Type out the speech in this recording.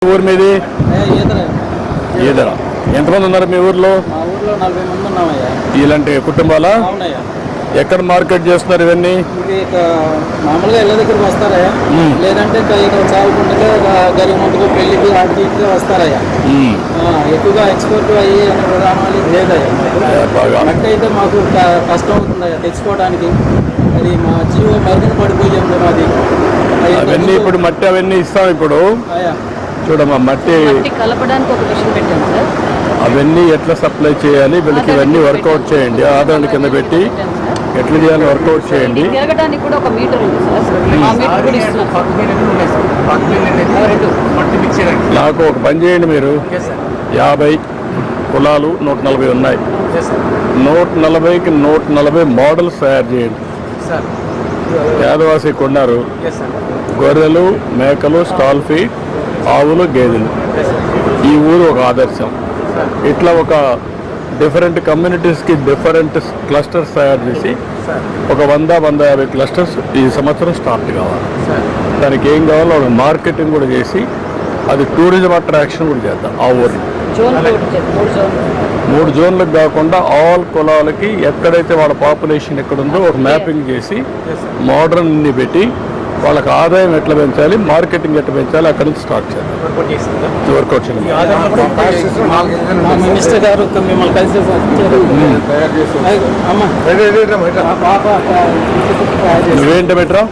ఊరు మీది ఈదర. ఎంతమంది ఉన్నారు మీ ఊర్లో? మా ఊర్లో 40 మంది ఉన్నామయ్యా. ఇలాంటి కుటుంబాలా? అవునయ్యా. ఎక్కడ మార్కెట్ చేస్తున్నారు ఇవన్నీ? ఇది మామూలుగా ఇళ్ళ దగ్గరికి వస్తారయ్యా, లేదంటే ఇక చావుకుండగా గరిమందుకు పెళ్లికి వాటికి ఇట్లా వస్తారయ్యా. ఎక్కువగా ఎక్స్పోర్ట్ అయ్యి అనే విధానాలు లేదయ్యా. మట్టి అయితే మాకు కష్టం అవుతుందయ్యా తెచ్చుకోవడానికి. అది మా జీవో మరుగున పడిపోయాము మాది. అవన్నీ ఇప్పుడు మట్టి అవన్నీ ఇస్తాం ఇప్పుడు. చూడమ్మా మట్టి కలపడానికి ఒక మిషన్ పెట్టాను సార్. అవన్నీ ఎట్లా సప్లై చేయాలి వీళ్ళకి ఇవన్నీ వర్కౌట్ చేయండి. ఆధార్ కింద పెట్టి ఎట్లా చేయాలి వర్కౌట్ చేయండి. తిరగడానికి కూడా ఒక మీటర్ ఉంది సార్. ఆ మీటర్ కూడా ఇస్తున్నాం. నాకు ఒక పని చేయండి, మీరు 50 కులాలు 140 ఉన్నాయి. 140కి 140 మోడల్స్ తయారు చేయండి. యాదవాసి కొన్నారు, గొర్రెలు, మేకలు, స్టాల్ ఫీడ్, ఆవులు, గేదెలు. ఈ ఊరు ఒక ఆదర్శం. ఇట్లా ఒక డిఫరెంట్ కమ్యూనిటీస్కి డిఫరెంట్ క్లస్టర్స్ తయారు చేసి ఒక 100-150 క్లస్టర్స్ ఈ సంవత్సరం స్టార్ట్ కావాలి. దానికి ఏం కావాలో ఒక మార్కెటింగ్ కూడా చేసి అది టూరిజం అట్రాక్షన్ కూడా చేద్దాం. ఆ ఊరిని 3 జోన్లకు కాకుండా ఆల్ కులాలకి ఎక్కడైతే వాళ్ళ పాపులేషన్ ఎక్కడుందో ఒక మ్యాపింగ్ చేసి మోడర్న్ పెట్టి వాళ్ళకి ఆదాయం ఎట్లా పెంచాలి, మార్కెటింగ్ ఎట్లా పెంచాలి అక్కడి నుంచి స్టార్ట్ చేయాలి. వర్కౌట్ చేయాలి. మినిస్టర్ గారు మిమ్మల్ని కలిసి నువ్వేంట బెటరా?